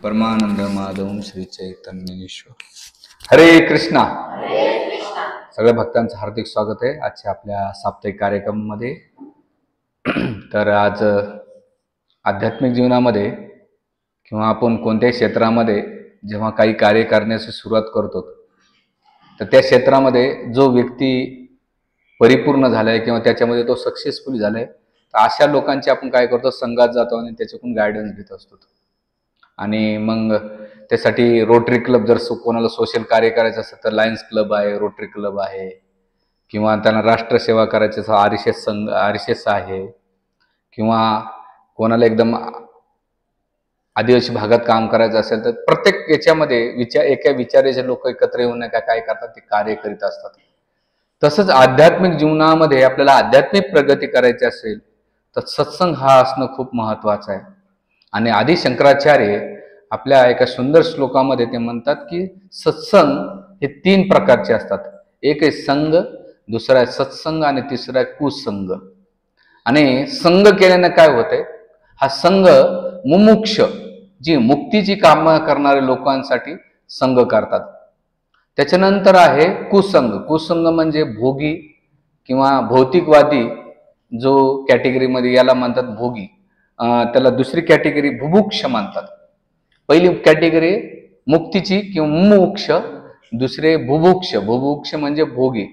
परमानंद माधवम श्री चैतन्येश्वर. हरे कृष्णा. सगळ्या भक्तांचं हार्दिक स्वागत आहे आजच्या आपल्या साप्ताहिक कार्यक्रमामध्ये. तर आज आध्यात्मिक जीवनामध्ये किंवा आपण कोणत्याही क्षेत्रामध्ये जेव्हा काही कार्य करण्याची सुरुवात करतो तर त्या क्षेत्रामध्ये जो व्यक्ती परिपूर्ण झालाय किंवा त्याच्यामध्ये तो सक्सेसफुल झालाय तर अशा लोकांची आपण काय करतो, संघात जातो आणि त्याच्याकडून गायडन्स घेत असतो. आणि मग त्यासाठी रोटरी क्लब, जर कोणाला सोशल कार्य करायचं असेल तर लायन्स क्लब आहे, रोटरी क्लब आहे, किंवा त्यांना राष्ट्रसेवा करायची असेल आरएसएस संघ आरएसएस आहे, किंवा कोणाला एकदम आदिवासी भागात काम करायचं असेल तर प्रत्येक याच्यामध्ये एका विचाराचे लोक एकत्र येऊन काय करतात, ते कार्य करीत असतात. तसंच आध्यात्मिक जीवनामध्ये आपल्याला आध्यात्मिक प्रगती करायची असेल तर सत्संग हा असणं खूप महत्वाचं आहे. आणि आदि शंकराचार्य आपल्या एका सुंदर श्लोकामध्ये ते म्हणतात की सत्संग हे 3 प्रकारचे असतात. एक आहे संघ, दुसरा आहे सत्संग आणि तिसरा आहे कुसंग. आणि संघ केल्याने काय होतंय, हा संघ मुमुक्ष जी मुक्तीची कामं करणारे लोकांसाठी संघ करतात. त्याच्यानंतर आहे कुसंग. कुसंग म्हणजे भोगी किंवा भौतिकवादी जो कॅटेगरीमध्ये, याला म्हणतात भोगी. त्याला दुसरी कॅटेगरी बुभुक्ष म्हणतात. पहिली कॅटेगरी मुक्तीची किंवा मुमुक्ष, दुसरे बुभुक्ष. बुभुक्ष म्हणजे भोगी.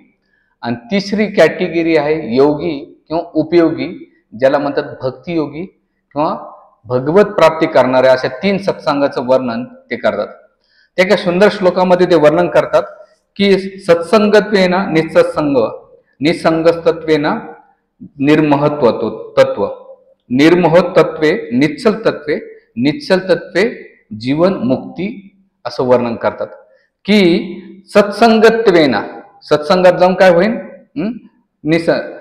आणि तिसरी कॅटेगरी आहे योगी किंवा उपयोगी, ज्याला म्हणतात भक्तियोगी किंवा भगवत प्राप्ती करणारे. अशा 3 सत्संगाचं वर्णन ते करतात. त्या एका सुंदर श्लोकामध्ये ते वर्णन करतात की सत्संगत्वेना निसत्संग, निसंगतत्वेना निर्महत्व तत्व, निर्मोह तत्वे निश्चल तत्वे, निश्चल तत्वे जीवन मुक्ती, असं वर्णन करतात. की सत्संगत्वेना, सत्संगात जाऊन काय होईल,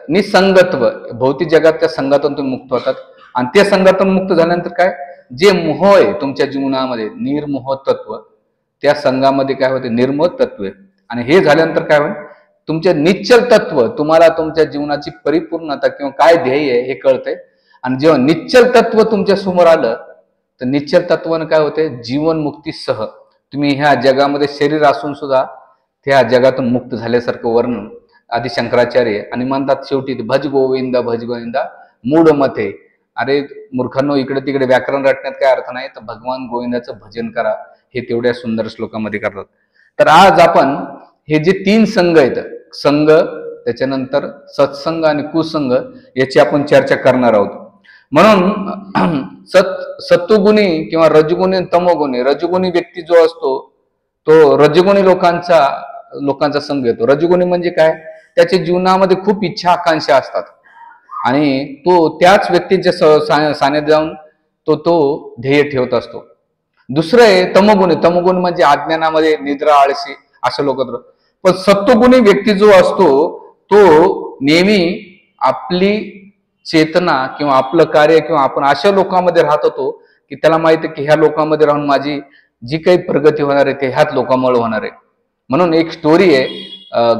निसंगत्व, भौतिक जगातल्या संघातून तुम्ही मुक्त होतात. आणि त्या संघातून मुक्त झाल्यानंतर काय, जे मोह आहे तुमच्या जीवनामध्ये निर्मोह तत्व, त्या संघामध्ये काय होते, निर्मोह तत्व. आणि हे झाल्यानंतर काय होईल, तुमचे निश्चल तत्व, तुम्हाला तुमच्या जीवनाची परिपूर्णता किंवा काय ध्येय आहे हे कळतंय. आणि जेव्हा निश्चल तत्व तुमच्या समोर आलं तर निश्चल तत्वानं काय होते, जीवन मुक्तीसह तुम्ही ह्या जगामध्ये शरीर असून सुद्धा त्या जगातून मुक्त झाल्यासारखं वर्णन आदि शंकराचार्य. आणि म्हणतात शेवटी भज गोविंदा भज गोविंदा मूढ मते. अरे मूर्खांनो, इकडे तिकडे व्याकरण रटण्यात काय अर्थ नाही, तर भगवान गोविंदाचं भजन करा, हे तेवढ्या सुंदर श्लोकामध्ये करतात. तर आज आपण हे जे 3 संघ आहेत, संघ, त्याच्यानंतर सत्संग आणि कुसंग, याची आपण चर्चा करणार आहोत. म्हणून सत्वगुणी किंवा रजगुणी तमोगुणी, रजगुणी व्यक्ती जो असतो तो रजगुणी लोकांचा संघ येतो. रजगुणी म्हणजे काय, त्याच्या जीवनामध्ये खूप इच्छा आकांक्षा असतात आणि तो त्याच व्यक्तींच्या सानिध्यात जाऊन तो ध्येय ठेवत असतो. दुसरं आहे तमोगुणी. तमोगुणी म्हणजे अज्ञानामध्ये निद्रा, आळशी अशा लोक. पण सत्वगुणी व्यक्ती जो असतो तो नेहमी आपली चेतना किंवा आपलं कार्य किंवा आपण अशा लोकांमध्ये राहत होतो की त्याला माहिती आहे की ह्या लोकांमध्ये राहून माझी जी काही प्रगती होणार आहे ते ह्याच लोकांमुळे होणार आहे. म्हणून एक स्टोरी आहे,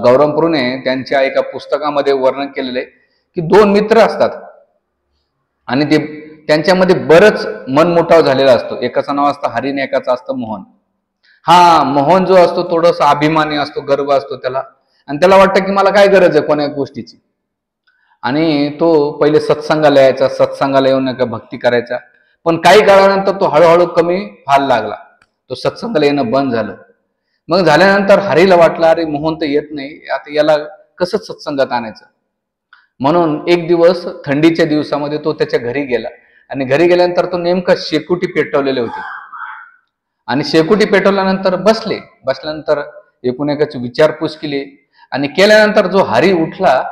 गौरवपूरने त्यांच्या एका पुस्तकामध्ये वर्णन केलेलं आहे की 2 मित्र असतात आणि ते त्यांच्यामध्ये बरंच मनमुटाव झालेला असतो. एकाचं नाव असतं हरी आणि एकाचं असतं मोहन. हा मोहन जो असतो थोडासा अभिमानी असतो, गर्व असतो त्याला, आणि त्याला वाटतं की मला काय गरज आहे कोणा गोष्टीची. आणि तो पहिले सत्संगाला यायचा, सत्संगाला येऊन का भक्ती करायचा. पण काही काळानंतर तो हळूहळू कमी व्हायला लागला, तो सत्संगाला येणं बंद झालं. मग झाल्यानंतर हरीला वाटलं अरे मोहन तर येत नाही, आता याला कसं सत्संगात आणायचं. म्हणून एक दिवस थंडीच्या दिवसामध्ये तो त्याच्या घरी गेला आणि घरी गेल्यानंतर तो नेमका शेकोटी पेटवलेले होते. आणि शेकोटी पेटवल्यानंतर बसल्यानंतर एकूण एकाची विचारपूस केली. आणि केल्यानंतर जो हरी उठला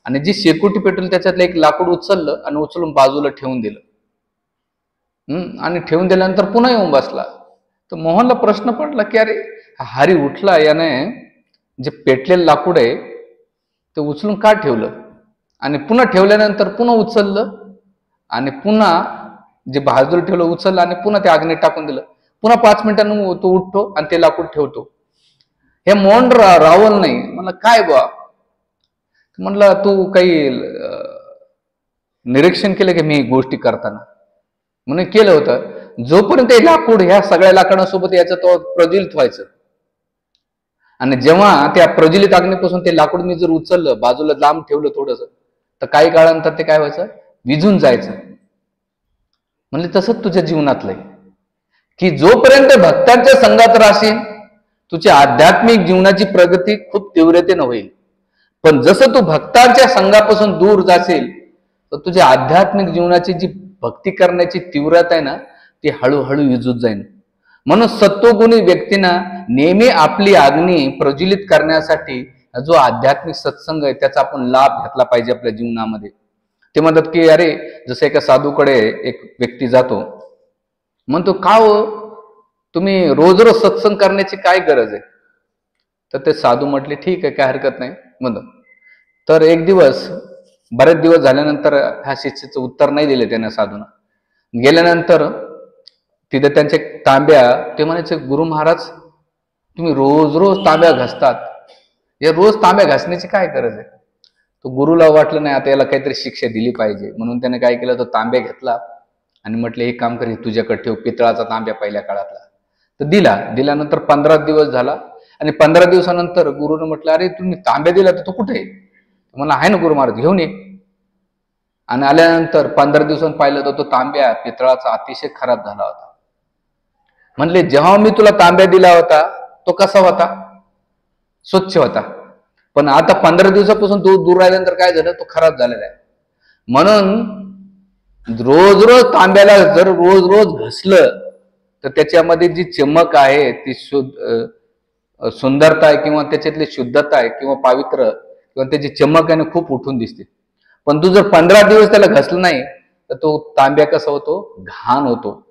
आणि जी शेकोटी पेटवली त्याच्यातलं एक लाकूड उचललं आणि उचलून बाजूला ठेवून दिलं. आणि ठेवून दिल्यानंतर पुन्हा येऊन बसला. तर मोहनला प्रश्न पडला की अरे हरी उठला, याने जे पेटलेलं लाकूड आहे ते उचलून का ठेवलं, आणि पुन्हा ठेवल्यानंतर पुन्हा उचललं आणि पुन्हा जे बाजूला ठेवलं उचललं आणि पुन्हा ते अग्नीत टाकून दिलं. पुन्हा 5 मिनिटांनी तो उठतो आणि ते लाकूड ठेवतो. हे मोहन रावल नाही. मला काय बा, म्हणलं तू काही निरीक्षण केलं की मी गोष्टी करताना. म्हणून केलं होतं. जोपर्यंत हे लाकूड ह्या सगळ्या लाकडांसोबत याचं तो प्रज्वलित व्हायचं, आणि जेव्हा त्या प्रज्वलित अग्नीपासून ते लाकूड मी जर उचललं, बाजूला लांब ठेवलं थोडंसं, तर काही काळानंतर ते काय व्हायचं, विझून जायचं. म्हणजे तसंच तुझ्या जीवनातलंय, की जोपर्यंत भक्तांच्या संघात राहशील तुझ्या आध्यात्मिक जीवनाची प्रगती खूप तीव्रतेने होईल. पण जसं तू भक्तांच्या संघापासून दूर जाशील तर तुझ्या आध्यात्मिक जीवनाची जी भक्ती करण्याची तीव्रता आहे ना, ती हळूहळू विझून जाईल. म्हणून सत्वगुणी व्यक्तींना नेहमी आपली अग्नी प्रज्वलित करण्यासाठी जो आध्यात्मिक सत्संग आहे त्याचा आपण लाभ घेतला पाहिजे आपल्या जीवनामध्ये. ते म्हणतात की अरे, जसं एका साधूकडे एक व्यक्ती जातो, म्हणतो का हो तुम्ही रोज रोज सत्संग करण्याची काय गरज आहे? तर ते साधू म्हटले ठीक आहे, काय हरकत नाही म्हणतो. तर एक दिवस, बरेच दिवस झाल्यानंतर ह्या शिष्याचं उत्तर नाही दिले त्याने साधूनं. गेल्यानंतर तिथे त्यांचे तांब्या, ते म्हणायचे गुरु महाराज तुम्ही रोज रोज तांब्या घासतात, हे रोज तांब्या घासण्याची काय गरज आहे? तो गुरुला वाटलं नाही आता याला काहीतरी शिक्षा दिली पाहिजे, म्हणून त्याने काय केलं, तो तांब्या घेतला आणि म्हटलं एक काम कर, तुझ्याकडे ठेव, पितळाचा तांब्या पहिल्या काळातला. तर दिल्यानंतर 15 दिवस झाला, आणि 15 दिवसानंतर गुरुनं म्हटलं अरे तुम्ही तांब्या दिला तर तो कुठे आहे? मला आहे ना गुरु महाराज, घेऊन ये. आणि आल्यानंतर 15 दिवसांनी पाहिलं तर तो तांब्या पितळाचा अतिशय खराब झाला होता. म्हणले जेव्हा मी तुला तांब्या दिला होता तो कसा होता? स्वच्छ होता. पण आता 15 दिवसापासून तो दूर राहिल्यानंतर काय झालं, तो खराब झालेला आहे. म्हणून रोज रोज तांब्याला जर रोज रोज घसलं तर त्याच्यामध्ये जी चमक आहे, ती सुंदरता आहे किंवा त्याच्यातली शुद्धता आहे किंवा पावित्र्य किंवा त्याची चमक आहे खूप उठून दिसते. पण तू जर 15 दिवस त्याला घसलं नाही तर तो तांब्या कसा होतो, घाण होतो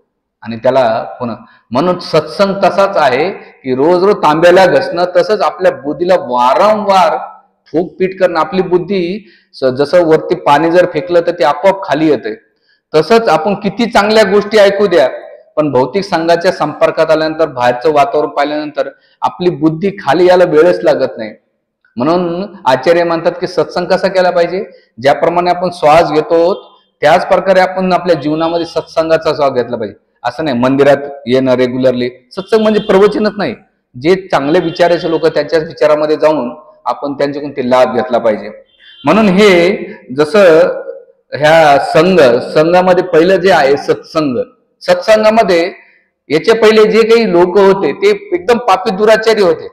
आणि त्याला पुन्हा. म्हणून सत्संग तसाच आहे की रोज रोज तांब्याला घसणं, तसंच आपल्या बुद्धीला वारंवार फूकपीट करणं. आपली बुद्धी जसं वरती पाणी जर फेकलं तर ते आपोआप खाली येते, तसंच आपण किती चांगल्या गोष्टी ऐकू द्या, पण भौतिक संघाच्या संपर्कात आल्यानंतर, बाहेरचं वातावरण पाहिल्यानंतर आपली बुद्धी खाली यायला वेळच लागत नाही. म्हणून आचार्य म्हणतात की सत्संग कसा केला पाहिजे, ज्याप्रमाणे आपण श्वास घेतो त्याच प्रकारे आपण आपल्या जीवनामध्ये सत्संगाचा श्वास घेतला पाहिजे. असं नाही मंदिरात येणं रेग्युलरली. सत्संग म्हणजे प्रवचनच नाही, जे चांगले विचाराचे लोक त्यांच्याच विचारामध्ये जाऊन आपण त्यांच्याकडून ते लाभ घेतला पाहिजे. म्हणून हे जसं ह्या संघामध्ये पहिलं जे आहे सत्संगामध्ये याच्या पहिले जे काही लोक होते ते एकदम पापी दुराचारी होते,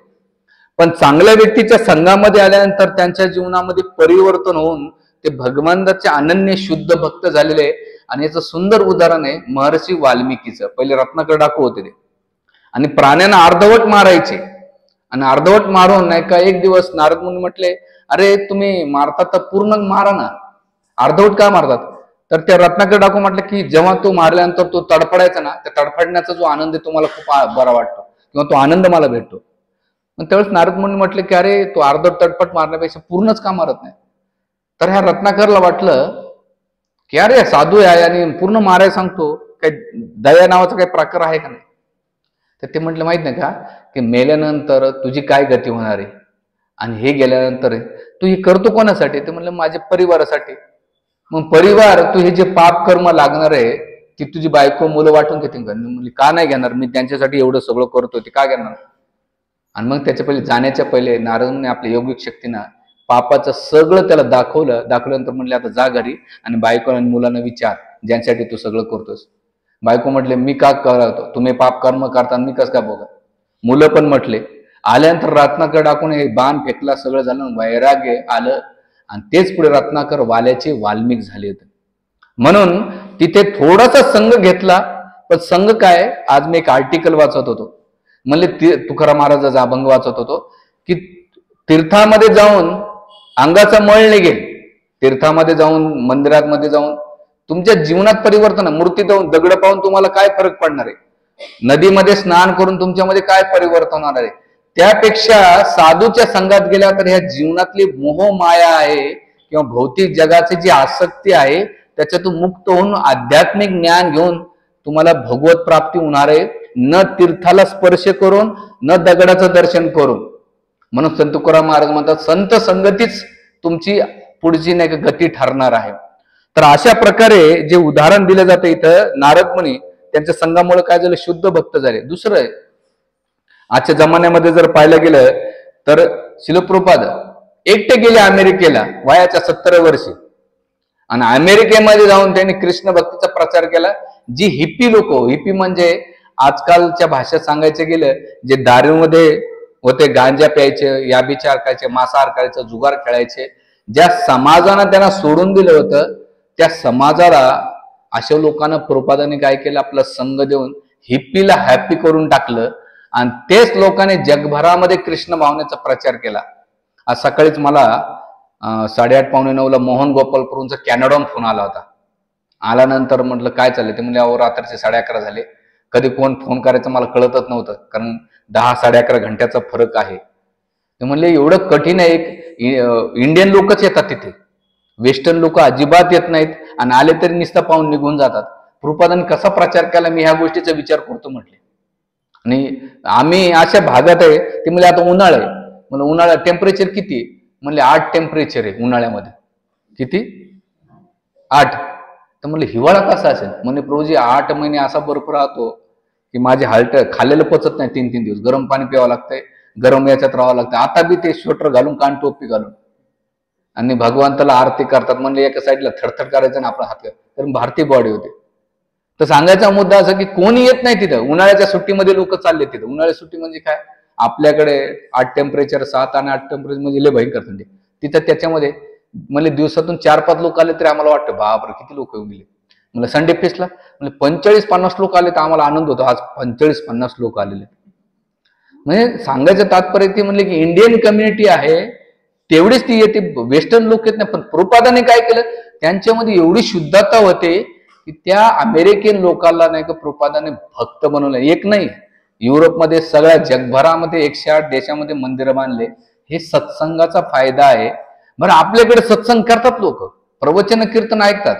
पण चांगल्या व्यक्तीच्या संघामध्ये आल्यानंतर त्यांच्या जीवनामध्ये परिवर्तन होऊन ते भगवंताचे अनन्य शुद्ध भक्त झालेले. आणि याचं सुंदर उदाहरण आहे महर्षी वाल्मिकीचं. पहिले रत्नाकर डाकू होते ते, आणि प्राण्यांना अर्धवट मारायचे, आणि अर्धवट मारून नाही का एक दिवस नारद मुनी म्हटले अरे तुम्ही मारतात तर पूर्ण मारा ना, अर्धवट का मारतात? तर त्या रत्नाकर डाकू म्हटलं की जेव्हा तो मारल्यानंतर तो तडफडायचा ना, त्या तडफडण्याचा जो आनंद आहे तुम्हाला खूप बरा वाटतो किंवा तो आनंद मला भेटतो. मग त्यावेळेस नारद मुनी म्हटले की अरे तो अर्धवट तडफड मारण्यापेक्षा पूर्णच का मारत नाही? तर ह्या रत्नाकरला वाटलं की अरे साधू आहे आणि पूर्ण मारायला सांगतो, काही दया नावाचा काही प्रकार आहे का नाही? तर ते म्हटलं माहित नाही का की मेल्यानंतर तुझी काय गती होणार आहे, आणि हे गेल्यानंतर तू हे करतो कोणासाठी? ते म्हणलं माझ्या परिवारासाठी. मग परिवार, तू हे जे पाप कर्म लागणार आहे की तुझी बायको मुलं वाटून घेते का? म्हणजे का नाही घेणार, मी त्यांच्यासाठी एवढं सगळं करतो, ते का घेणार? आणि मग त्याच्या पहिले जाण्याच्या पहिले नारदने आपल्या योगिक शक्तीनं पापाचं सगळं त्याला दाखवल्यानंतर म्हणले आता जा घरी आणि बायको आणि मुलांना विचार ज्यांच्यासाठी तू सगळं करतोस. बायको म्हटले मी का करतो, तुम्ही पाप कर्म करता मी कस का बघा. मुलं पण म्हटले. आल्यानंतर रत्नाकर डाकून हे बाण फेकला, सगळं झालं, वैराग्य आलं, आणि तेच पुढे रत्नाकर वाल्याचे वाल्मिक झाले होते. म्हणून तिथे थोडासा संघ घेतला, पण संघ काय, आज मी एक आर्टिकल वाचत होतो, म्हणले तुकाराम महाराजाचा अभंग वाचत होतो की तीर्थामध्ये जाऊन अंगाचा मळ निघेल, तीर्थामध्ये जाऊन मंदिरामध्ये जाऊन तुमच्या जीवनात परिवर्तन, मूर्ती जाऊन दगड पाहून तुम्हाला काय फरक पडणार आहे, नदीमध्ये स्नान करून तुमच्यामध्ये काय परिवर्तन होणार आहे, त्यापेक्षा साधूच्या संघात गेल्या तर ह्या जीवनातली मोह माया आहे किंवा भौतिक जगाची जी आसक्ती आहे त्याच्यातून मुक्त होऊन आध्यात्मिक ज्ञान घेऊन तुम्हाला भगवत प्राप्ती होणार आहे, न तीर्थाला स्पर्श करून न दगडाचं दर्शन करून. म्हणून संत तुकाराम महाराज म्हणतात संत संगतीच तुमची पुढची नाही गती ठरणार आहे. तर अशा प्रकारे जे उदाहरण दिलं जातं इथं नारद मुनी त्यांच्या संघामुळे काय झालं, शुद्ध भक्त झाले. दुसरं आहे, आजच्या जमान्यामध्ये जर पाहायला गेलं तर श्रील प्रभुपाद एकटे गेले अमेरिकेला वयाच्या 70 वर्षी, आणि अमेरिकेमध्ये जाऊन त्यांनी कृष्ण भक्तीचा प्रचार केला. जी हिप्पी लोक, हिप्पी म्हणजे आजकालच्या भाषेत सांगायचं गेलं जे दारूमध्ये होते, गांजा प्यायचे, याभिचार करायचे, मांसाहार करायचे, जुगार खेळायचे, ज्या समाजानं त्यांना सोडून दिलं होतं त्या समाजाला अशा लोकांना प्रभुपादांनी काय केलं, आपला संघ देऊन हिप्पीला हॅप्पी करून टाकलं, आणि तेच लोकांनी जगभरामध्ये कृष्ण भावनेचा प्रचार केला. आज सकाळीच मला 8:30 पावणे 9ला मोहन गोपालपूरचा कॅनडाहून फोन आला होता. आल्यानंतर म्हटलं काय चाललंय, ते म्हणजे अहो रात्रीचे 11:30 झाले, कधी कोण फोन करायचं मला कळतच नव्हतं, कारण 10-11.5 घंट्याचा फरक आहे. ते म्हणले एवढं कठीण आहे, इंडियन लोकच येतात तिथे, वेस्टर्न लोक अजिबात येत नाहीत, आणि आले तरी नुसतं पाहून निघून जातात. प्रभुपादांनी कसा प्रचार केला मी ह्या गोष्टीचा विचार करतो म्हटले. आणि आम्ही अशा भागात आहे, ते म्हणजे आता उन्हाळा आहे, म्हणजे उन्हाळ्यात टेम्परेचर किती, म्हणले 8 टेम्परेचर आहे उन्हाळ्यामध्ये. किती? 8. तर म्हणले हिवाळा कसा असेल, म्हणजे प्रभूजी 8 महिने असा बर्फ राहतो की माझे हालट खाल्लेलं पचत नाही. 3-3 दिवस गरम पाणी प्यावं लागतंय, गरम याच्यात राहावं लागतं. आता बी ते स्वेटर घालून, कान टोपी घालून, आणि भगवंताला आरती करतात. म्हणले एका साईडला थरथर करायचं ना आपला हात, तर भारतीय बॉडी होते. तर सांगायचा मुद्दा असा की कोणी येत नाही तिथं. उन्हाळ्याच्या सुट्टीमध्ये लोक चालले तिथं. उन्हाळ्याच्या सुट्टी म्हणजे काय, आपल्याकडे 8 टेम्परेचर, 7 आणि 8 टेम्परेचर म्हणजे लय भयंकर थंडी. तिथं त्याच्यामध्ये म्हणजे दिवसातून 4-5 लोक आले तरी आम्हाला वाटतं बापरे किती लोक येऊन गेले. म्हणजे संडे फेस्टला म्हणजे 45-50 लोक आले तर आम्हाला आनंद होतो. आज 45-50 लोक आलेले. म्हणजे सांगायचं तात्पर्य ते म्हणले की इंडियन कम्युनिटी आहे तेवढीच ती येते, वेस्टर्न लोक येत नाही. पण प्रभुपादांनी काय केलं, त्यांच्यामध्ये एवढी शुद्धता होते की त्या अमेरिकन लोकांना नाही का प्रभुपादांनी भक्त बनवलं. एक नाही, युरोपमध्ये सगळ्या जगभरामध्ये 108 देशामध्ये मंदिर बांधले. हे सत्संगाचा फायदा आहे. बरं आपल्याकडे सत्संग करतात लोक, प्रवचन कीर्तन ऐकतात,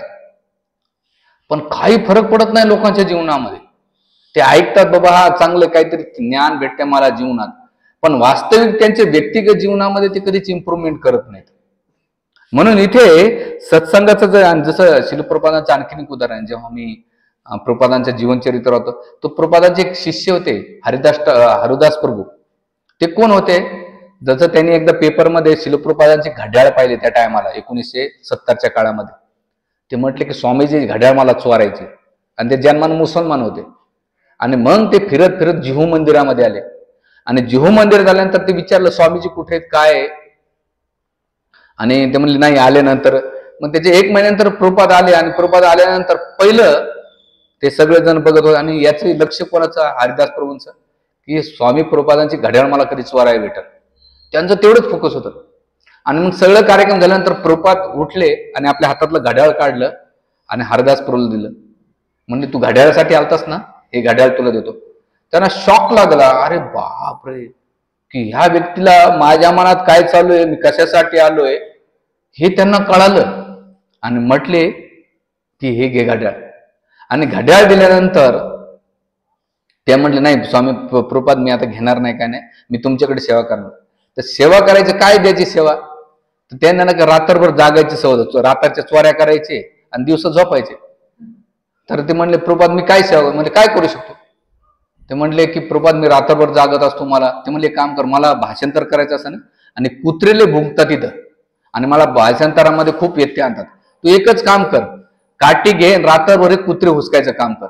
पण काही फरक पडत नाही लोकांच्या जीवनामध्ये. ते ऐकतात बाबा हा चांगलं काहीतरी ज्ञान भेटते मला जीवनात, पण वास्तविक त्यांच्या व्यक्तिगत जीवनामध्ये ते कधीच इम्प्रूव्हमेंट करत नाहीत. म्हणून इथे सत्संगाचं जसं श्रील प्रभुपादांचं आणखीन एक उदाहरण, जेव्हा मी प्रभुपादांच्या जीवनचरित्र होतं, तो प्रभुपादांचे एक शिष्य होते हरिदास प्रभू. ते कोण होते, जसं त्यांनी एकदा पेपरमध्ये श्रील प्रभुपादांचे घड्याळ पाहिले त्या टायमाला 1970च्या काळामध्ये. ते म्हटले की स्वामीजी घड्याळ मला चोरायचे, आणि ते जन्मानं मुसलमान होते. आणि मग ते फिरत फिरत जिहू मंदिरामध्ये आले, आणि जिहू मंदिर झाल्यानंतर ते विचारलं स्वामीजी कुठे आहेत काय आहे, आणि ते म्हणले नाही आले नंतर. मग त्याचे 1 महिन्यानंतर प्रभुपाद आले, आणि प्रभुपाद आल्यानंतर पहिलं ते सगळेजण बघत होते, आणि याचं लक्ष कोणाचं, हरिदास प्रभूंचं, की स्वामी प्रभुपादांची घड्याळ मला कधी चोरायला भेटल. त्यांचं तेवढंच फोकस होतं. आणि मग सगळं कार्यक्रम झाल्यानंतर प्रभुपाद उठले आणि आपल्या हातातलं घड्याळ काढलं आणि हरिदास प्रभूला दिलं. म्हणजे तू घड्याळासाठी आलतास ना, हे घड्याळ तुला देतो. त्यांना शॉक लागला, अरे बापरे, की ह्या व्यक्तीला माझ्या मनात काय चालू आहे, मी कशासाठी आलोय हे त्यांना कळालं. आणि म्हटले की हे घे घड्याळ. आणि घड्याळ दिल्यानंतर ते म्हटले नाही स्वामी प्रभुपाद मी आता घेणार नाही, काय नाही, मी तुमच्याकडे सेवा करणार. तर सेवा करायचं काय, द्यायची सेवा, तर त्यांना ना रात्रभर जागायची सवय, रात्रीच्या चोऱ्या करायचे आणि दिवस झोपायचे. तर ते म्हणले प्रभुपाद मी काय सेवा, म्हणजे काय करू शकतो. ते म्हणले की प्रभुपाद मी रात्रभर जागत असतो. मला ते म्हणले काम कर, मला भाषांतर करायचं असं ना, आणि कुत्रेले भुंकतात तिथं, आणि मला भाषांतरामध्ये खूप व्यत्यय आणतात. तू एकच काम कर, काठी घे, रात्रभर कुत्रे हुसकायचं काम कर.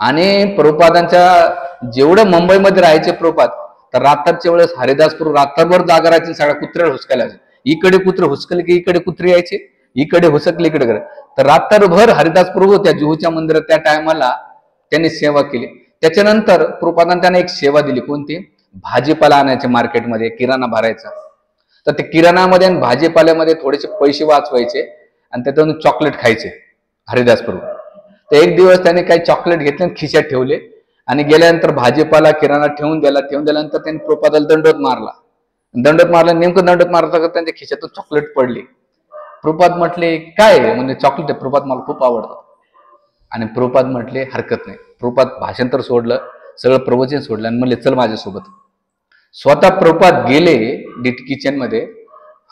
आणि प्रभुपादांच्या जेवढं मुंबईमध्ये राहायचे प्रभुपाद, तर रात्रीच्या वेळेस हरिदास प्रभू रात्रभर जागा राहायचे, सगळ्या कुत्र्याला हुसकायला. इकडे कुत्रे हुसकले की इकडे कुत्रे यायचे, इकडे हुसकले इकडे करे. तर रात्रभर हरिदास प्रभू त्या जुहूच्या मंदिरात त्या टायमाला त्यांनी सेवा केली. त्याच्यानंतर प्रभुपादांनी त्यांना एक सेवा दिली, कोणती, भाजीपाला आणायचे मार्केटमध्ये, किराणा भरायचा. तर ते किराणामध्ये आणि भाजीपाल्यामध्ये थोडेसे पैसे वाचवायचे, आणि त्यातून चॉकलेट खायचे हरिदास प्रभू. तर एक दिवस त्याने काही चॉकलेट घेतले आणि खिशात ठेवले, आणि गेल्यानंतर भाजीपाला किराणा ठेवून दिल्यानंतर त्यांनी प्रभुपादाला दंडवत मारला. नेमकं दंडवत मारता त्यांच्या खिशातून चॉकलेट पडली. प्रभुपाद म्हटले काय म्हणजे चॉकलेट आहे, प्रभुपाद मला खूप आवडतं. आणि प्रभुपाद म्हटले हरकत नाही. प्रभुपाद भाषांतर सोडलं, सगळं प्रवचन सोडलं, आणि म्हणले चल माझ्यासोबत. स्वतः प्रभुपाद गेले डीटी किचन मध्ये,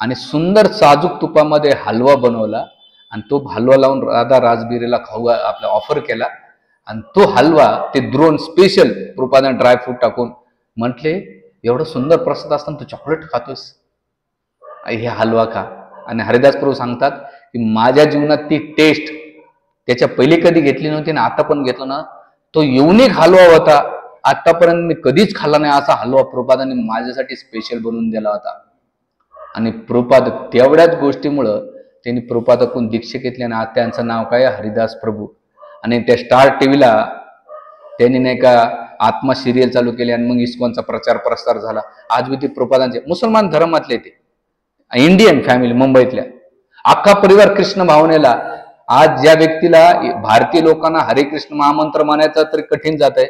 आणि सुंदर साजूक तुपामध्ये हलवा बनवला, आणि तो हलवा लावून राधा राजबिरीला खाऊ आपला ऑफर केला. आणि तो हलवा ते द्रोण स्पेशल प्रभुपादाने ड्रायफ्रूट टाकून म्हटले, एवढं सुंदर प्रसाद असताना तू चॉकलेट खातोस, हे हलवा खा. आणि हरिदास प्रभू सांगतात की माझ्या जीवनात ती टेस्ट त्याच्या पहिले कधी घेतली नव्हती ना आता पण घेतलं ना, तो युनिक हलवा होता, आतापर्यंत मी कधीच खाल्ला नाही असा हलवा प्रभुपादाने माझ्यासाठी स्पेशल बनवून दिला होता. आणि प्रभुपाद तेवढ्याच गोष्टीमुळं त्यांनी प्रभुपादाकडून दीक्षा घेतली आणि आज त्यांचं नाव काय, हरिदास प्रभू. आणि त्या स्टार टीव्हीला त्यांनी नाही का आत्मा सिरियल चालू केली आणि मग इस्कॉनचा प्रचार प्रसार झाला. आज ते प्रभुपादांचे मुसलमान धर्मातले ते इंडियन फॅमिली मुंबईतल्या अख्खा परिवार कृष्ण भावनेला. आज ज्या व्यक्तीला भारतीय लोकांना हरे कृष्ण महामंत्र मानायचं तरी कठीण जात आहे,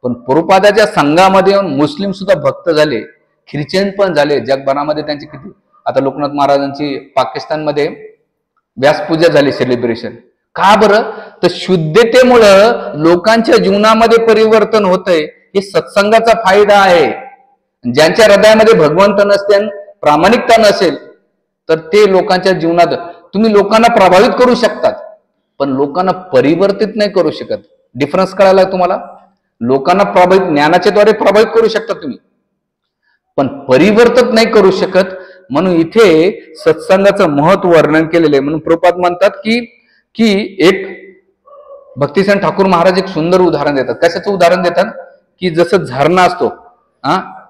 पण प्रभुपादाच्या संघामध्ये येऊन मुस्लिम सुद्धा भक्त झाले, ख्रिश्चन पण झाले. जगभरामध्ये त्यांची किती, आता लोकनाथ महाराजांची पाकिस्तानमध्ये व्यासपूजा झाली सेलिब्रेशन. का बरं, तर शुद्धतेमुळं लोकांच्या जीवनामध्ये परिवर्तन होतंय. हे सत्संगाचा फायदा आहे. ज्यांच्या हृदयामध्ये भगवंत नसते, प्रामाणिकता नसेल, तर ते लोकांच्या जीवनात तुम्ही लोकांना प्रभावित करू शकतात, पण लोकांना परिवर्तित नाही करू शकत. डिफरन्स कळाला तुम्हाला? लोकांना प्रभावित ज्ञानाच्या द्वारे प्रभावित करू शकता तुम्ही, पण परिवर्तित नाही करू शकत. म्हणून इथे सत्संगाचं महत्व वर्णन केलेलं आहे. म्हणून प्रभुपाद म्हणतात की एक भक्तिसेन ठाकूर महाराज एक सुंदर उदाहरण देतात. कशाचं उदाहरण देतात? की जसं झरणा असतो,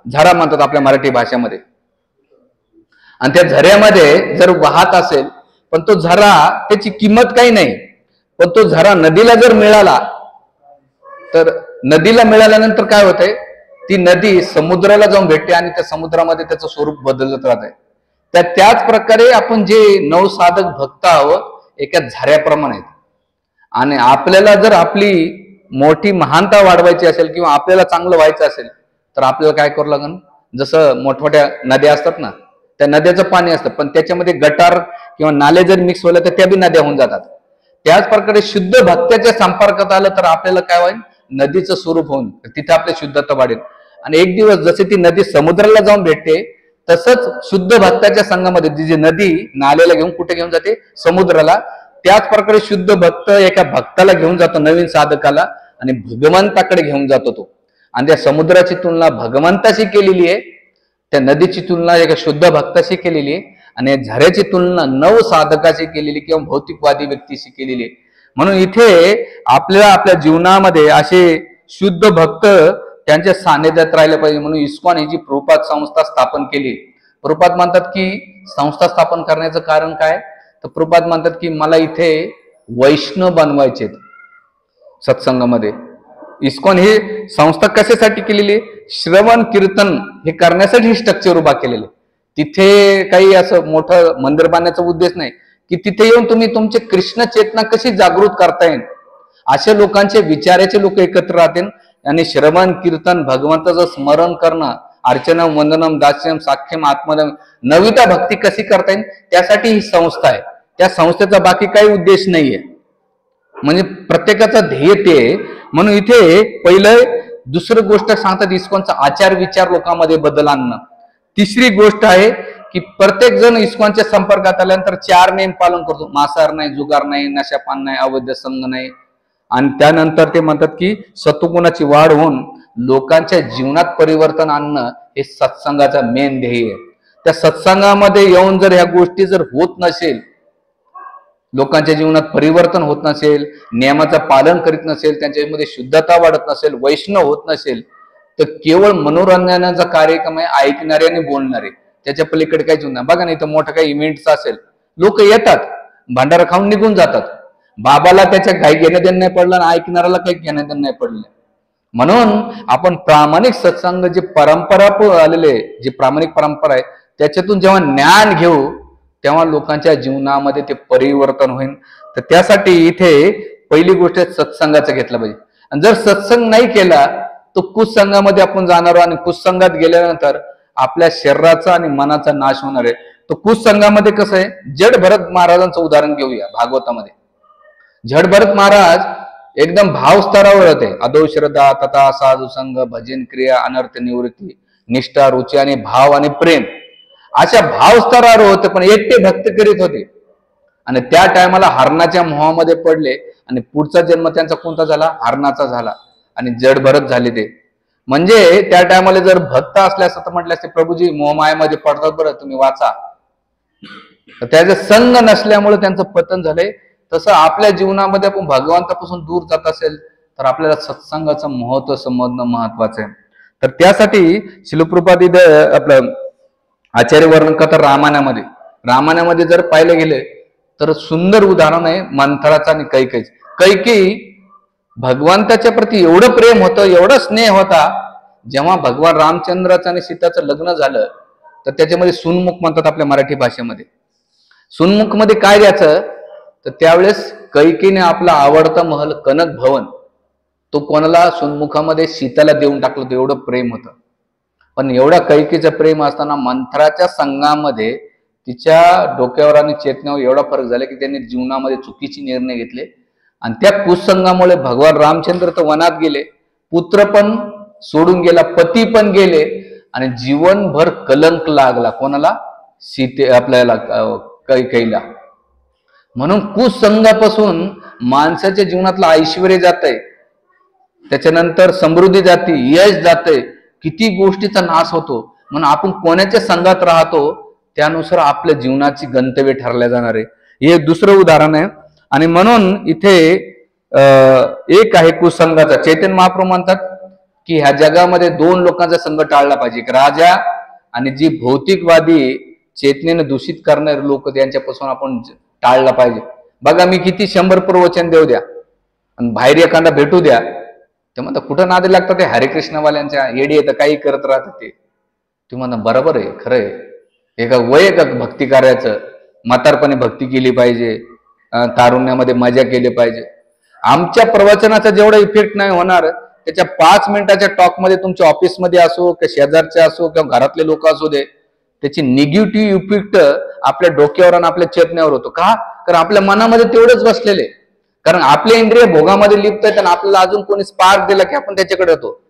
झरा म्हणतात आपल्या मराठी भाषेमध्ये, आणि त्या झऱ्यामध्ये जर वाहत असेल पण तो झरा त्याची किंमत काही नाही, पण तो झरा नदीला जर मिळाला तर नदीला मिळाल्यानंतर काय होतंय, ती नदी समुद्राला जाऊन भेटते आणि त्या समुद्रामध्ये त्याचं स्वरूप बदलत राहत आहे. त्याच प्रकारे आपण जे नवसाधक भक्त आहोत एका झऱ्याप्रमाणे आहेत. आणि आपल्याला जर आपली मोठी महानता वाढवायची असेल किंवा आपल्याला चांगलं व्हायचं असेल तर आपल्याला काय करावं लागेल, जसं मोठमोठ्या नद्या असतात ना, त्या नद्याचं पाणी असतं पण त्याच्यामध्ये गटार किंवा नाले जर मिक्स व्हायला तर त्या बी नद्या होऊन जातात. त्याच प्रकारे शुद्ध भक्ताच्या संपर्कात आलं तर आपल्याला काय होईल, नदीचं स्वरूप होऊन तिथे आपली शुद्धता वाढेल. आणि एक दिवस जसे ती नदी समुद्राला जाऊन भेटते तसंच शुद्ध भक्ताच्या संघामध्ये जी नदी नाल्याला घेऊन कुठे घेऊन जाते, समुद्राला, त्याच प्रकारे शुद्ध भक्त एका भक्ताला घेऊन जातो, नवीन साधकाला, आणि भगवंताकडे घेऊन जातो तो. आणि त्या समुद्राची तुलना भगवंताशी केलेली आहे, त्या नदीची तुलना एका शुद्ध भक्ताशी केलेली आहे, आणि झऱ्याची तुलना नव साधकाशी केलेली किंवा भौतिकवादी व्यक्तीशी केलेली आहे. म्हणून इथे आपल्याला आपल्या जीवनामध्ये असे शुद्ध भक्त त्यांच्या सानिध्यात राहिले पाहिजे. म्हणून इस्कॉन ही जी प्रभुपाद संस्था स्थापन केली, प्रभुपाद म्हणतात की संस्था स्थापन करण्याचं कारण काय, तर प्रभुपाद म्हणतात की मला इथे वैष्णव बनवायचे सत्संगामध्ये. इस्कॉन ही संस्था कशासाठी केलेली, श्रवण कीर्तन हे करण्यासाठी स्ट्रक्चर उभा केलेले. तिथे काही असं मोठं मंदिर बांधण्याचा उद्देश नाही, की तिथे येऊन तुम्ही तुमचे कृष्ण चेतना कशी जागृत करता येईल, अशा लोकांचे विचाराचे लोक एकत्र राहतील आणि श्रवण कीर्तन भगवंताचं स्मरण करणं, अर्चनम वंदनम दास्यम साख्यम आत्मदम नविता भक्ती कशी करता येईल त्यासाठी ही संस्था आहे. त्या संस्थेचा बाकी काही उद्देश नाहीये, म्हणजे प्रत्येकाचा ध्येय ते. म्हणून इथे पहिलं दुसरं गोष्ट सांगतात इस्कॉनचा आचार विचार लोकांमध्ये बदल आणणं. तिसरी गोष्ट आहे की प्रत्येक जण इस्कॉनच्या संपर्कात आल्यानंतर 4 नियम पालन करतो, मांसाहार नाही, जुगार नाही, नशापान नाही, अवैध संग नाही. आणि त्यानंतर ते म्हणतात की सत्वगुणाची वाढ होऊन लोकांच्या जीवनात परिवर्तन आणणं हे सत्संगाचा मेन ध्येय आहे. त्या सत्संगामध्ये येऊन जर ह्या गोष्टी जर होत नसेल, लोकांच्या जीवनात परिवर्तन होत नसेल, नियमाचं पालन करीत नसेल, त्यांच्यामध्ये शुद्धता वाढत नसेल, वैष्णव होत नसेल, तर केवळ मनोरंजनाचा कार्यक्रम आहे, ऐकणारे आणि बोलणारे, त्याच्या पलीकडे काहीच नाही. बघा ना, इथं मोठं काही इव्हेंट्स असेल, लोक येतात, भांडारा खाऊन निघून जातात, बाबाला त्याच्या काही घेणं देणं नाही पडलं आणि ऐकणाऱ्याला काही घेणं देणं नाही पडलं. म्हणून आपण प्रामाणिक सत्संग जे परंपरा आलेले, जी प्रामाणिक परंपरा आहे त्याच्यातून जेव्हा ज्ञान घेऊ तेव्हा लोकांच्या जीवनामध्ये ते परिवर्तन होईल. तर त्यासाठी इथे पहिली गोष्ट सत्संगाचं घेतलं पाहिजे. आणि जर सत्संग नाही केला तर कुसंगामध्ये आपण जाणार आणि कुसंगात गेल्यानंतर आपल्या शरीराचा आणि मनाचा नाश होणार आहे. तर कुसंगामध्ये कसं आहे, जड भरत महाराजांचं उदाहरण घेऊया. भागवतामध्ये जड भरत महाराज एकदम भाव स्तरावर होते. अदो श्रद्धा तथा साधू संघ भजन क्रिया अनर्थ निवृत्ती निष्ठा रुची आणि भाव आणि प्रेम अशा भाव स्तरावर होते, पण एकटे भक्त करीत होते. आणि त्या टायमाला हरणाच्या मोहामध्ये पडले आणि पुढचा जन्म त्यांचा कोणता झाला? हरणाचा झाला आणि जड भरत झाले ते. म्हणजे त्या टायमाला जर भक्त असल्यास तर म्हटलं असते प्रभूजी मोहमायामध्ये पडतात बरं, तुम्ही वाचा. त्याचे संग नसल्यामुळे त्यांचं पतन झालंय. तसं आपल्या जीवनामध्ये आपण भगवंतापासून दूर जात असेल तर आपल्याला सत्संगाचं महत्व समजणं महत्वाचं आहे. तर त्यासाठी शिलप्रपाद आपलं आचार्य वर्णन करतात रामायणामध्ये जर पाहिलं गेले तर सुंदर उदाहरण आहे मंथराचं आणि कैकेयीचं. कैकेयी भगवंताच्या प्रती एवढं प्रेम होतं, एवढा स्नेह होता, जेव्हा भगवान रामचंद्राचं आणि सीताचं लग्न झालं तर त्याच्यामध्ये सुनमुख म्हणतात आपल्या मराठी भाषेमध्ये. सुनमुख मध्ये काय द्यायचं तर त्यावेळेस कैकेयीने आपला आवडता महल कनक भवन तो कोणाला? सुनमुखामध्ये सीताला देऊन टाकलं होतं, एवढं प्रेम होतं. पण एवढा कैकेयीचं प्रेम असताना मंथराच्या संघामध्ये तिच्या डोक्यावर आणि चेतनेवर एवढा फरक झाला की त्यांनी जीवनामध्ये चुकीचे निर्णय घेतले आणि त्या कुसंगामुळे भगवान रामचंद्र तर वनात गेले, पुत्र पण सोडून गेला, पती पण गेले आणि जीवनभर कलंक लागला. कोणाला? आपल्याला कैकेयीला. म्हणून कुसंगापासून माणसाच्या जीवनातलं ऐश्वर्य जातंय, त्याच्यानंतर समृद्धी जाते, यश जाते, किती गोष्टीचा नाश होतो. म्हणून आपण कोणाच्या संघात राहतो त्यानुसार आपल्या जीवनाची गंतव्य ठरल्या जाणार आहे. हे दुसरं उदाहरण आहे. आणि म्हणून इथे एक आहे कुसंगाचा. चैतन्य महाप्रभू म्हणतात की ह्या जगामध्ये दोन लोकांचा संघ टाळला पाहिजे, एक राजा आणि जी भौतिकवादी चेतनेने दूषित करणारे लोक, त्यांच्यापासून आपण टाळला पाहिजे. बघा मी किती 100 प्रवचन देऊ द्या आणि बाहेर एखादा भेटू द्या, ते म्हणतात कुठं नादी लागतात ते हरेकृष्णवाल्यांच्या, येडी येतं काही करत राहतात ते म्हणतात बरोबर आहे, खरं आहे. एका वय का भक्ती कार्याचं, म्हातारपणे भक्ती केली पाहिजे, तारुण्यामध्ये मजा केली पाहिजे. आमच्या प्रवचनाचा जेवढा इफेक्ट नाही होणार त्याच्या 5 मिनिटाच्या टॉकमध्ये तुमच्या ऑफिसमध्ये असो किंवा शेजारचे असो किंवा घरातले लोक असू दे, त्याची निगेटिव्ह इफेक्ट आपल्या डोक्यावर आणि आपल्या चेतनेवर होतो. का? कारण आपल्या मनामध्ये तेवढंच बसलेले, कारण आपले इंद्रिय भोगामध्ये लिप्त आहेत आणि आपल्याला अजून कोणी स्पार्क दिला की आपण त्याच्याकडे येतो.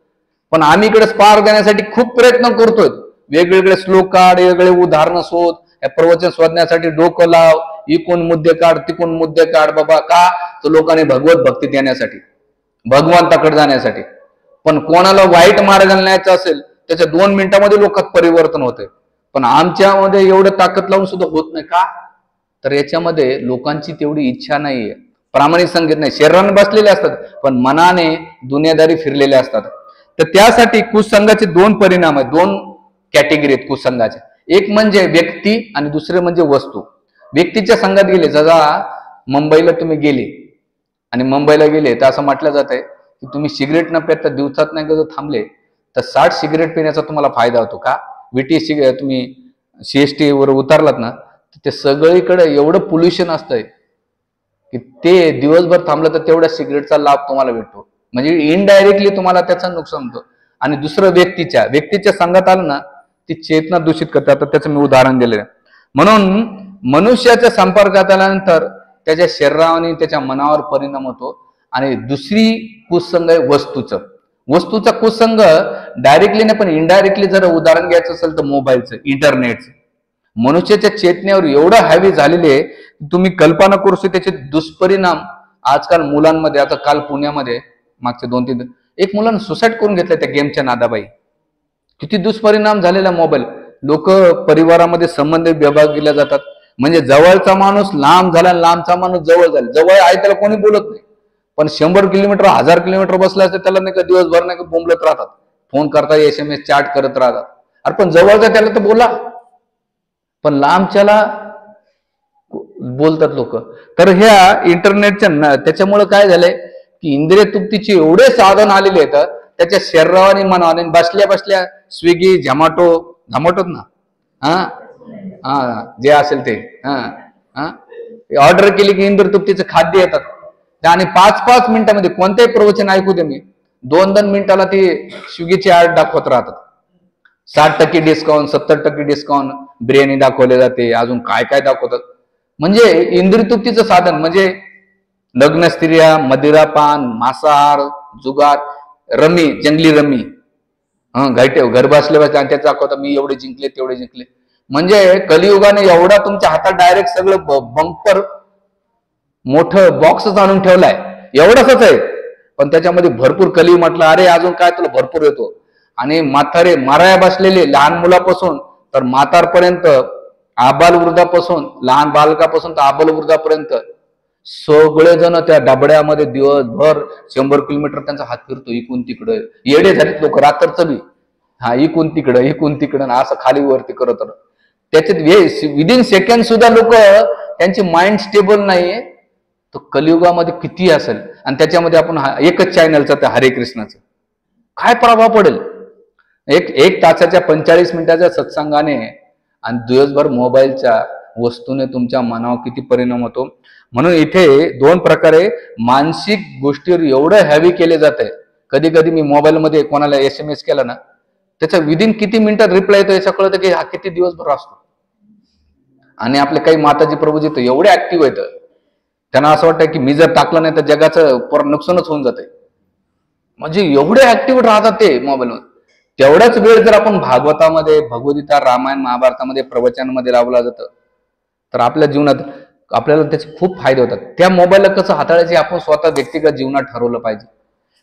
पण आम्ही इकडे स्पार्क देण्यासाठी खूप प्रयत्न करतोय, वेगवेगळे श्लोक काढ, वेगवेगळे उदाहरणं शोध, प्रवचन शोधण्यासाठी डोकं लाव, इकून मुद्दे काढ तिकून मुद्दे काढ बाबा. का? तर लोकांनी भगवत भक्ती देण्यासाठी, भगवंताकडे जाण्यासाठी. पण कोणाला वाईट मार्गाला न्यायचं असेल त्याच्या 2 मिनिटांमध्ये लोकात परिवर्तन होते. पण आमच्यामध्ये एवढं ताकद लावून सुद्धा होत नाही. का? तर याच्यामध्ये लोकांची तेवढी इच्छा नाहीये, प्रामाणिक संगीत नाही, शरीराने बसलेले असतात पण मनाने दुनियादारी फिरलेले असतात. तर त्यासाठी कुसंगाचे 2 परिणाम आहेत, 2 कॅटेगरी आहेत कुसंगाच्या. एक म्हणजे व्यक्ती आणि दुसरे म्हणजे वस्तू. व्यक्तीच्या संघात गेले, जसा मुंबईला तुम्ही गेले आणि मुंबईला गेले तर असं म्हटलं जात आहे की तुम्ही सिगरेट न पेता दिवसात नाही जर थांबले तर 60 सिगरेट पिण्याचा तुम्हाला फायदा होतो. का? तुम्ही CST वर उतरलात ना ते सगळीकडे एवढं पोल्युशन असतंय की ते दिवसभर थांबलं तर तेवढ्या सिगरेटचा लाभ तुम्हाला भेटतो, म्हणजे इनडायरेक्टली तुम्हाला त्याचं नुकसान होतं. आणि दुसरं व्यक्तीच्या संघात आलं ना ती चेतना दूषित करतात. तर त्याचं मी उदाहरण दिलेलं आहे. म्हणून मनुष्याच्या संपर्कात आल्यानंतर त्याच्या शरीरावर आणि त्याच्या मनावर परिणाम होतो. आणि दुसरी कुसंग आहे वस्तूचा कुसंग डायरेक्टली नाही पण इनडायरेक्टली जर उदाहरण घ्यायचं असेल तर मोबाईलचं, इंटरनेटचं मनुष्याच्या चेतनेवर एवढं हॅवी झालेले आहे तुम्ही कल्पना करू शकता. त्याचे दुष्परिणाम आजकाल मुलांमध्ये, आता काल पुण्यामध्ये मागचे 2-3 एक मुलानं सुसाईड करून घेतलं त्या गेमच्या नादाबाई. किती दुष्परिणाम झालेला मोबाईल. लोक परिवारामध्ये संबंध विभागले जातात, म्हणजे जवळचा माणूस लांब झाला, लांबचा माणूस जवळ झाला. जवळ आहे त्याला कोणी बोलत नाही, पण 100 किलोमीटर 1000 किलोमीटर बसला असते त्याला नाही का दिवसभर नाही का बोंबलत राहतात, फोन करतात, SMS चॅट करत राहतात. अरे पण जवळचा त्याला तर बोला, पण लांबच्याला बोलतात लोक. तर ह्या इंटरनेटच्या त्याच्यामुळे काय झालंय की इंद्रिय तृप्तीचे एवढे साधन आलेले आहेत त्याच्या शरीरावर आणि मनावर. बसल्या बसल्या स्विगी झमॅटोत ना जे असेल ते ऑर्डर केली की इंद्रिय तृप्तीचं खाद्य येतात आणि 5-5 मिनिटांमध्ये कोणत्याही प्रवचन ऐकू दे मी 2-2 मिनिटाला ती स्विगीची ऍड दाखवत राहतात. 60% डिस्काउंट, 70% डिस्काउंट, बिर्याणी दाखवले जाते, अजून काय काय दाखवतात. म्हणजे इंद्रिय तृप्तीचं साधन म्हणजे लग्न, स्त्रिया, मदिरापान, मांसाहार, जुगार, रमी, जंगली रमी, घर बसले आणि त्याचं दाखवतात मी एवढे जिंकले तेवढे जिंकले. म्हणजे कलियुगाने एवढा तुमच्या हातात डायरेक्ट सगळं बंपर मोठं बॉक्सच आणून ठेवलाय एवढंच आहे, पण त्याच्यामध्ये भरपूर कली म्हटलं, अरे अजून काय तुला भरपूर येतो. आणि म्हातारे माराया बसलेले, लहान मुलापासून तर म्हातारपर्यंत, आबालवृद्धापासून, लहान बालकापासून तर आबालवृद्धापर्यंत सगळेजण त्या डबड्यामध्ये दिवसभर 100 किलोमीटर त्यांचा हात फिरतो इकून तिकडं. येडे झालेत लोक रात्रचं बी. हा, इकून तिकडं असं खाली वरती करत. त्याच्यात विदिन सेकंड सुद्धा लोक, त्यांची माइंड स्टेबल नाहीये. तो कलियुगामध्ये किती असेल. आणि त्याच्यामध्ये आपण एकच चॅनलचा त्या हरे कृष्णाचं काय प्रभाव पडेल. एक तासाच्या 45 मिनिटाच्या सत्संगाने आणि दिवसभर मोबाईलच्या वस्तूने तुमच्या मनावर किती परिणाम होतो. म्हणून इथे दोन प्रकारे मानसिक गोष्टीवर एवढं हॅवी केले जाते. कधी कधी मी मोबाईलमध्ये कोणाला SMS केला ना, त्याचा विदिन किती मिनिटात रिप्लाय येतो याचं कळतं की हा किती दिवसभर असतो. आणि आपले काही माताजी प्रभूजी तर एवढे ऍक्टिव्ह आहेत, त्यांना असं वाटतं की मी जर टाकलं नाही तर जगाचं पर नुकसानच होऊन जाते. म्हणजे एवढे ऍक्टिव्ह राहतात ते मोबाईलवर. तेवढाच वेळ जर आपण भागवतामध्ये, भगवद्गीता, रामायण, महाभारतामध्ये, प्रवचनामध्ये लावला जातं, तर आपल्या जीवनात आपल्याला त्याचे खूप फायदे होतात. त्या मोबाईलला कसं हाताळायचे आपण स्वतः व्यक्तिगत जीवनात ठरवलं पाहिजे.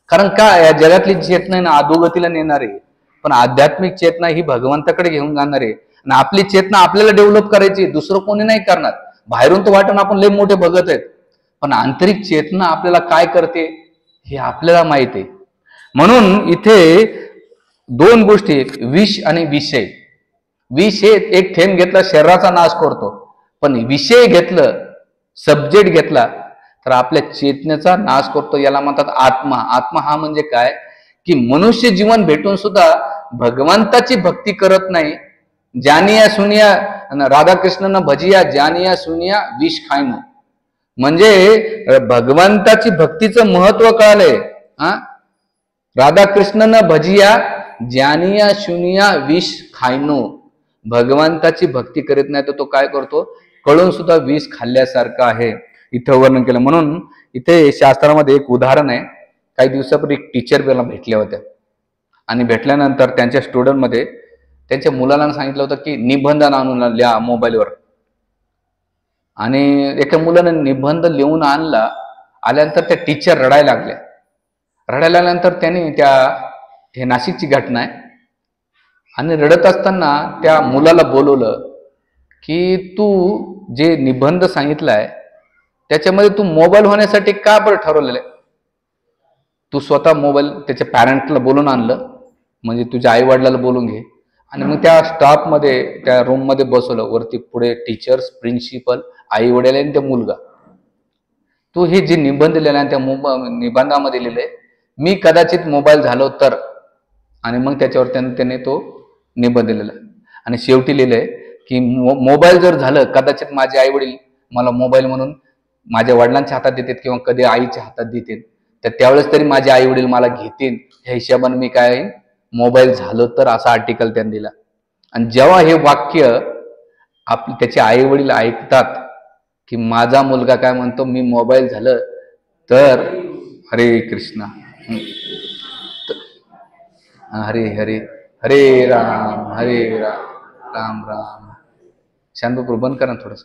कारण काय, या जगातली चेतना ना अधोगतीला नेणार आहे, पण आध्यात्मिक चेतना ही भगवंताकडे घेऊन जाणार आहे. आणि आपली चेतना आपल्याला डेव्हलप करायची, दुसरं कोणी नाही करणार. बाहेरून तर वाटून आपण लय मोठे बघत आहेत, पण आंतरिक चेतना आपल्याला काय करते हे आपल्याला माहित आहे. म्हणून इथे दोन गोष्टी, विष आणि विषय. विष हे एक थेंब घेतला शरीराचा नाश करतो, पण विषय घेतलं, सब्जेक्ट घेतला तर आपल्या चेतनेचा नाश करतो. याला म्हणतात आत्मा. आत्मा हा म्हणजे काय की मनुष्य जीवन भेटून सुद्धा भगवंताची भक्ती करत नाही. जानिया सुनिया, राधाकृष्णन भजिया जानिया सुनिया विष खायनो. म्हणजे भगवंताची भक्तीचं महत्व कळालंय. राधाकृष्णन भजिया जानिया सुनिया विष खायनो. भगवंताची भक्ती करीत नाही तर तो काय करतो, कळून सुद्धा विष खाल्ल्यासारखं आहे. इथं वर्णन केलं. म्हणून इथे शास्त्रामध्ये एक उदाहरण आहे. काही दिवसापूर्वी एक टीचर मला भेटल्या होत्या, आणि भेटल्यानंतर त्यांच्या स्टुडंटमध्ये त्यांच्या मुलाला सांगितलं होतं की निबंध आणून लिहा मोबाईलवर. आणि एका मुलानं निबंध लिहून आणला. आल्यानंतर त्या टीचर रडायला लागल्या. रडायला आल्यानंतर त्यांनी हे नाशिकची घटना आहे, आणि रडत असताना त्या मुलाला बोलवलं की तू जे निबंध सांगितलाय त्याच्यामध्ये तू मोबाईल होण्यासाठी का बरं ठरवलेलं आहे. तू स्वतः मोबाईल त्याच्या पॅरेंटला बोलून आणलं, म्हणजे तुझ्या आई वडिलाला बोलून घे, आणि मग त्या स्टाफमध्ये त्या रूम मध्ये बसवलं. वरती पुढे टीचर्स, प्रिन्सिपल, आई वडील आणि त्या मुलगा. तू हे जे निबंध लिहिला त्या निबंधामध्ये लिहिलंय मी कदाचित मोबाईल झालो तर, आणि मग त्याच्यावर त्याने तो निबंध लिहिला. आणि शेवटी लिहिलंय की मोबाईल जर झालं, कदाचित माझे आई वडील मला मोबाईल म्हणून माझ्या वडिलांच्या हातात देतात किंवा कधी आईच्या हातात देतील, तर त्यावेळेस तरी माझे आई वडील मला घेतील ह्या हिशोबाने मी काय मोबाईल झालं तर, असा आर्टिकल त्यांनी दिला. आणि जेव्हा हे वाक्य त्याचे आई वडील ऐकतात की माझा मुलगा काय म्हणतो, मी मोबाईल झालं तर, हरे कृष्णा, हरे हरे, हरे राम राम राम. शांत बंद करा थोडस.